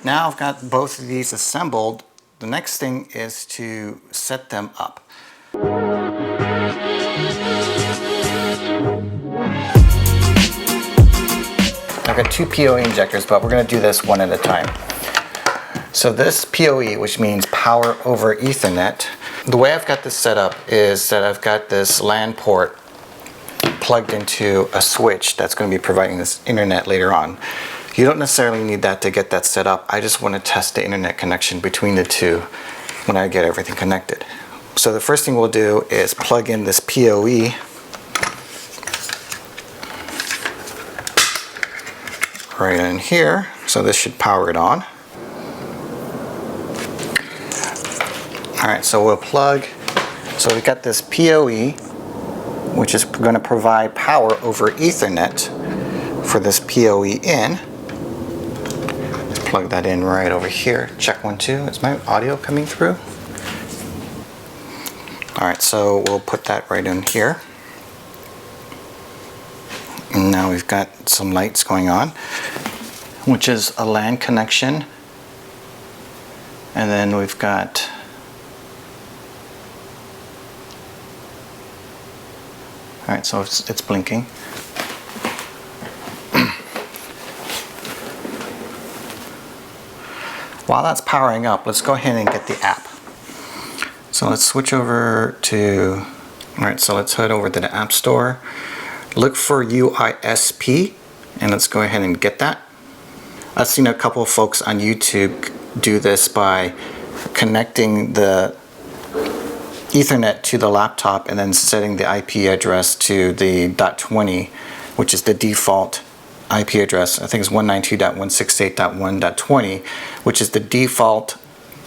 Now I've got both of these assembled. The next thing is to set them up. I've got two PoE injectors, but we're going to do this one at a time. So this PoE, which means power over Ethernet, the way I've got this set up is that I've got this LAN port plugged into a switch that's going to be providing this internet later on. You don't necessarily need that to get that set up. I just want to test the internet connection between the two when I get everything connected. So the first thing we'll do is plug in this PoE right in here. So this should power it on. Alright, so we'll plug, so we've got this PoE, which is going to provide power over Ethernet for this PoE in. Plug that in right over here. Check 1, 2. Is my audio coming through? Alright, so we'll put that right in here. And now we've got some lights going on, which is a LAN connection. And then we've got alright, so it's blinking. While that's powering up, let's go ahead and get the app. So let's switch over to, alright, so let's head over to the App Store. Look for UISP, and let's go ahead and get that. I've seen a couple of folks on YouTube do this by connecting the Ethernet to the laptop and then setting the IP address to the .20, which is the default IP address. I think it's 192.168.1.20, which is the default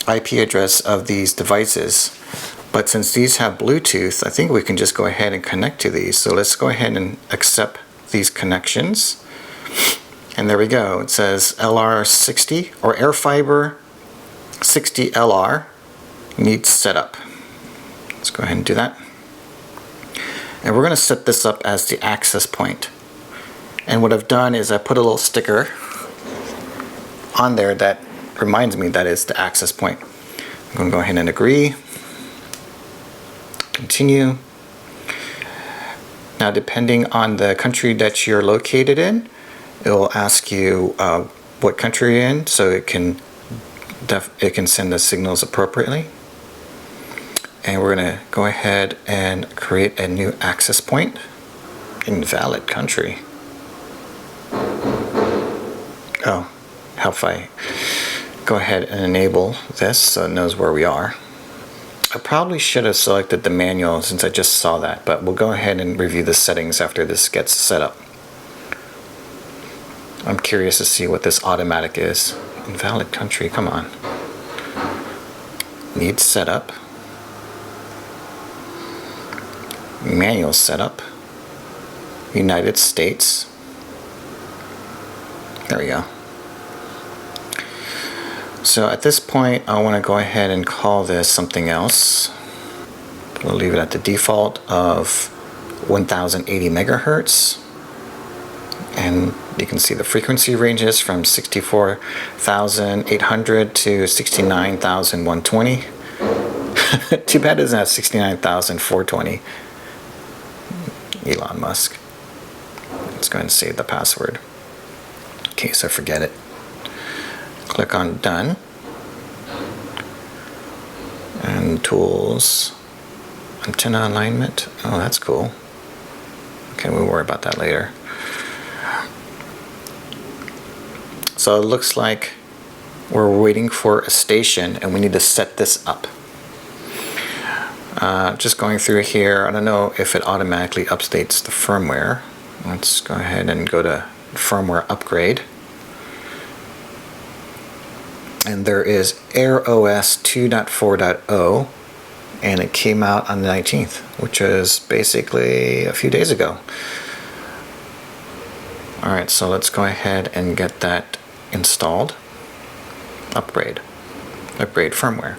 IP address of these devices. But since these have Bluetooth, I think we can just go ahead and connect to these. So let's go ahead and accept these connections. And there we go. It says LR60 or AirFiber 60LR needs setup. Let's go ahead and do that. And we're going to set this up as the access point. And what I've done is I put a little sticker on there that reminds me that it's the access point. I'm going to go ahead and agree. Continue. Now, depending on the country that you're located in, it will ask you what country you're in, so it can send the signals appropriately. And we're going to go ahead and create a new access point. Invalid country. Oh, how if I go ahead and enable this so it knows where we are. I probably should have selected the manual since I just saw that, but we'll go ahead and review the settings after this gets set up. I'm curious to see what this automatic is. Invalid country, come on. Needs setup. Manual setup. United States. There we go. So at this point, I want to go ahead and call this something else. We'll leave it at the default of 1080 megahertz. And you can see the frequency ranges from 64,800 to 69,120. Too bad it doesn't have 69,420. Elon Musk. Let's go ahead and save the password in case I forget it. Click on Done. And Tools. Antenna alignment. Oh, that's cool. Okay, we'll worry about that later. So it looks like we're waiting for a station and we need to set this up. Just going through here, I don't know if it automatically updates the firmware. Let's go ahead and go to firmware upgrade. And there is AirOS 2.4.0, and it came out on the 19th, which is basically a few days ago. Alright, so let's go ahead and get that installed. Upgrade firmware.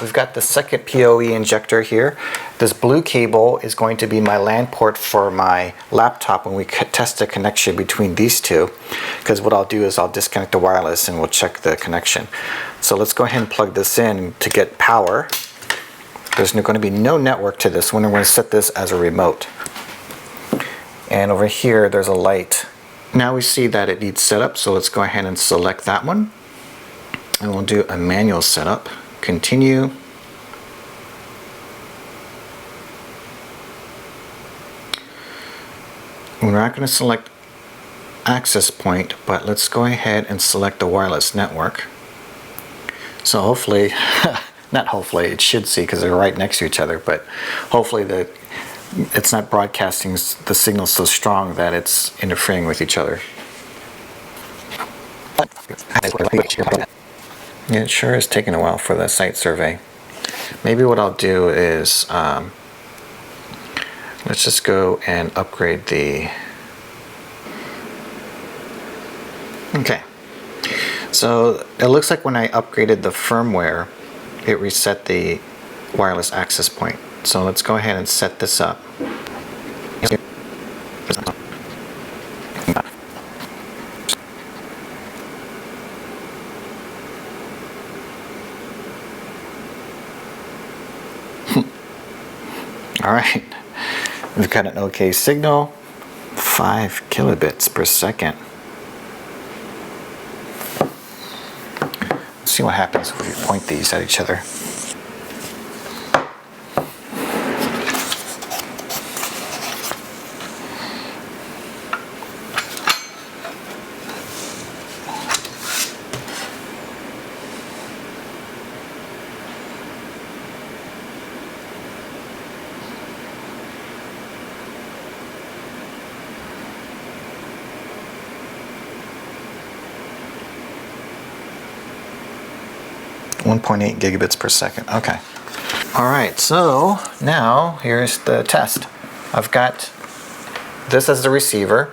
We've we've got the second PoE injector here. This blue cable is going to be my LAN port for my laptop when we test the connection between these two, because what I'll do is I'll disconnect the wireless and we'll check the connection. So let's go ahead and plug this in to get power. There's going to be no network to this one. I'm going to set this as a remote. And over here there's a light. Now we see that it needs setup, so let's go ahead and select that one. And we'll do a manual setup. Continue. We're not going to select access point, but let's go ahead and select the wireless network. So hopefully, not hopefully, it should see because they're right next to each other, but hopefully it's not broadcasting the signal so strong that it's interfering with each other. Yeah, it sure is taking a while for the site survey. Maybe what I'll do is let's just go and upgrade the... Okay. So it looks like when I upgraded the firmware, it reset the wireless access point. So let's go ahead and set this up. All right, we've got an OK signal, 5 kilobits per second. Let's see what happens if we point these at each other. .8 gigabits per second. Okay. All right, so now here's the test. I've got this as the receiver.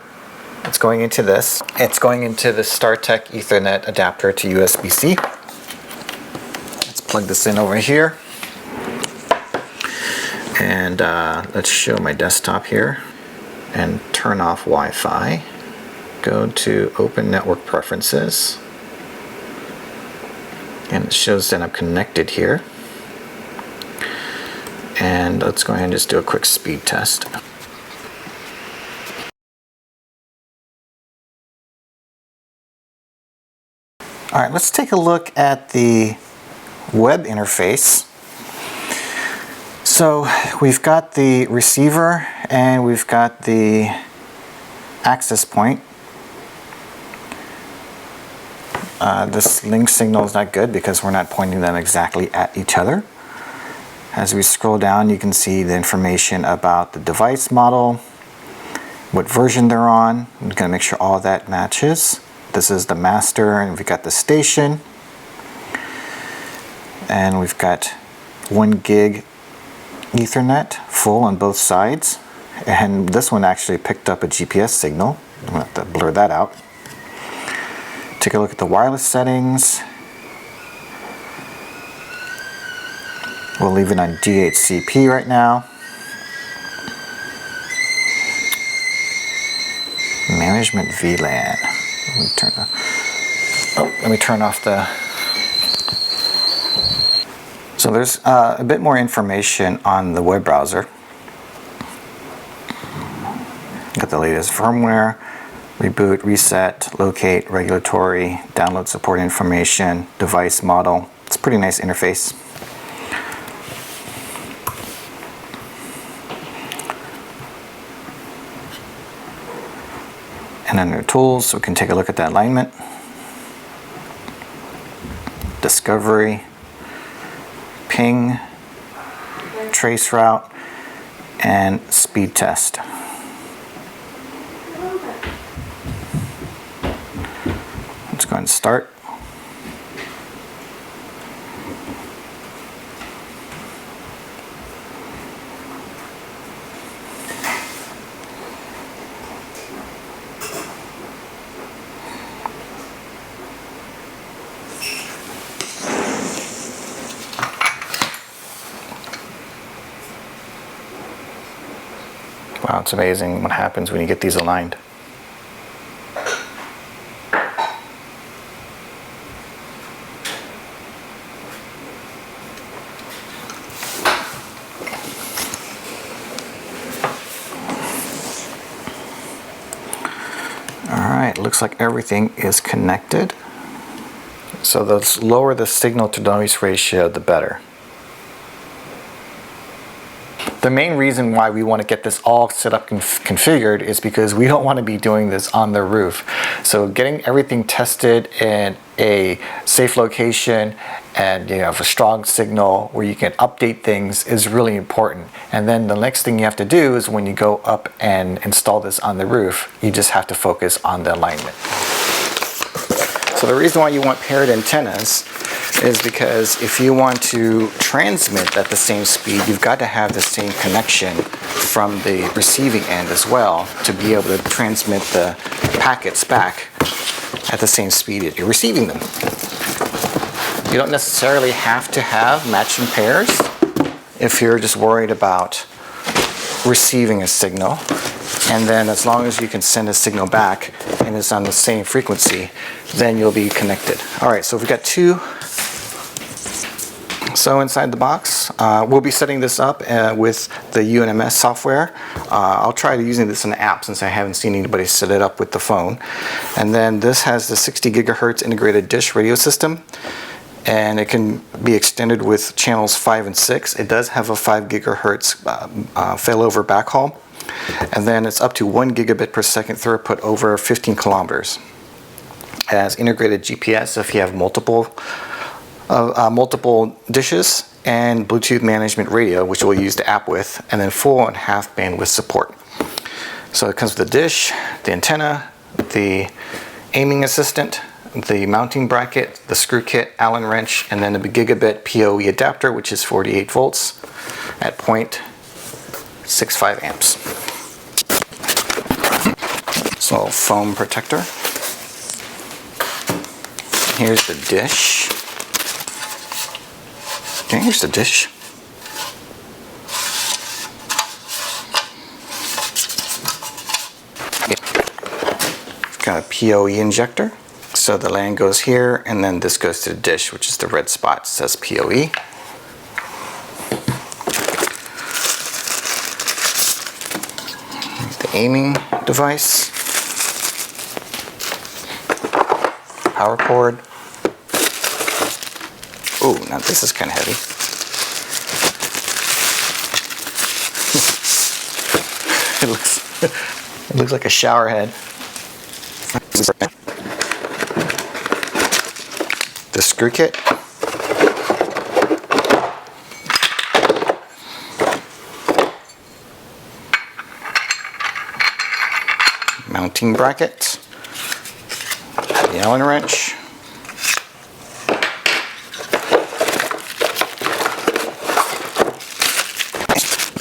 It's going into this. It's going into the StarTech Ethernet adapter to USB-C. Let's plug this in over here. And let's show my desktop here and turn off Wi-Fi. Go to Open Network Preferences. And it shows that I'm connected here. And let's go ahead and just do a quick speed test. All right, let's take a look at the web interface. So we've got the receiver and we've got the access point. This link signal is not good because we're not pointing them exactly at each other. As we scroll down, you can see the information about the device model, what version they're on. I'm going to make sure all that matches. This is the master, and we've got the station. And we've got 1 gig Ethernet full on both sides. And this one actually picked up a GPS signal. I'm going to have to blur that out. Take a look at the wireless settings. We'll leave it on DHCP right now. Management VLAN. Let me turn off the... So there's a bit more information on the web browser. Got the latest firmware. Reboot, reset, locate, regulatory, download support information, device model. It's a pretty nice interface. And under tools, we can take a look at that alignment, discovery, ping, trace route, and speed test. Let's go ahead and start. Wow, it's amazing what happens when you get these aligned. Alright, looks like everything is connected. So the lower the signal to noise ratio, the better. The main reason why we want to get this all set up and configured is because we don't want to be doing this on the roof. So getting everything tested in a safe location and you have a strong signal where you can update things is really important. And then the next thing you have to do is when you go up and install this on the roof, you just have to focus on the alignment. So the reason why you want paired antennas is because if you want to transmit at the same speed, you've got to have the same connection from the receiving end as well to be able to transmit the packets back at the same speed that you're receiving them. You don't necessarily have to have matching pairs if you're just worried about receiving a signal. And then as long as you can send a signal back and it's on the same frequency, then you'll be connected. All right, so we've got two. So inside the box, we'll be setting this up with the UNMS software. I'll try using this in the app since I haven't seen anybody set it up with the phone. And then this has the 60 gigahertz integrated dish radio system, and it can be extended with channels 5 and 6. It does have a 5 gigahertz failover backhaul. And then it's up to 1 gigabit per second throughput over 15 kilometers. It has integrated GPS if you have multiple dishes, and Bluetooth management radio, which we'll use the app with, and then full and half bandwidth support. So it comes with the dish, the antenna, the aiming assistant, the mounting bracket, the screw kit, Allen wrench, and then the gigabit PoE adapter, which is 48 volts at 0.65 amps. So foam protector. Here's the dish. Okay, here's the dish. It's got a PoE injector. So the LAN goes here, and then this goes to the dish, which is the red spot. It says PoE. The aiming device. Power cord. Oh, now this is kind of heavy. it looks like a shower head. The screw kit. Mounting bracket. The Allen wrench.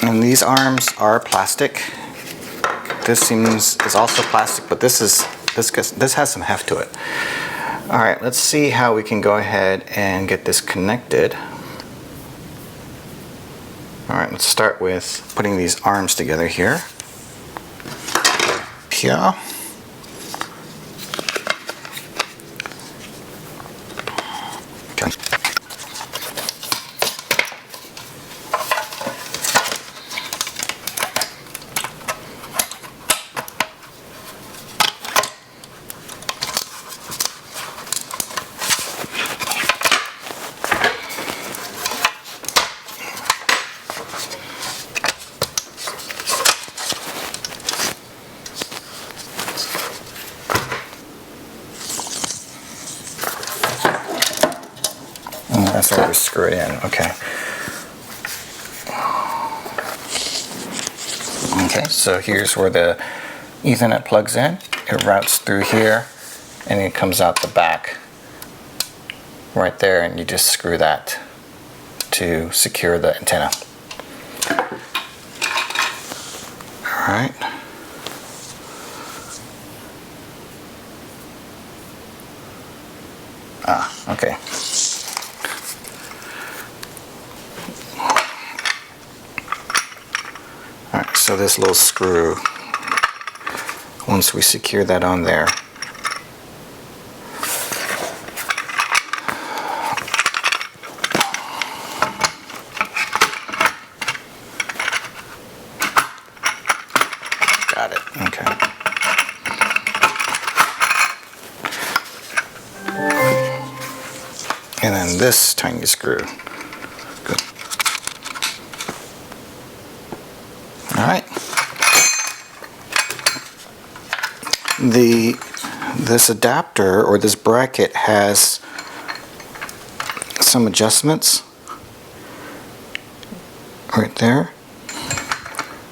And these arms are plastic. This is also plastic, but this has some heft to it. All right, let's see how we can go ahead and get this connected. All right, let's start with putting these arms together here. Here. That's where we screw it in. Okay. Okay, so here's where the Ethernet plugs in. It routes through here, and it comes out the back right there, and you just screw that to secure the antenna. All right. Okay. Alright, So this little screw, once we secure that on there, got it, okay. And then this tiny screw. Good. All right. This adapter or this bracket has some adjustments right there,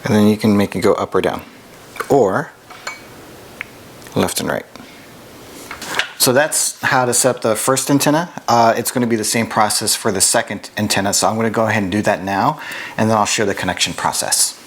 and then you can make it go up or down, or left and right. So that's how to set up the first antenna. It's going to be the same process for the second antenna, so I'm going to go ahead and do that now, and then I'll show the connection process.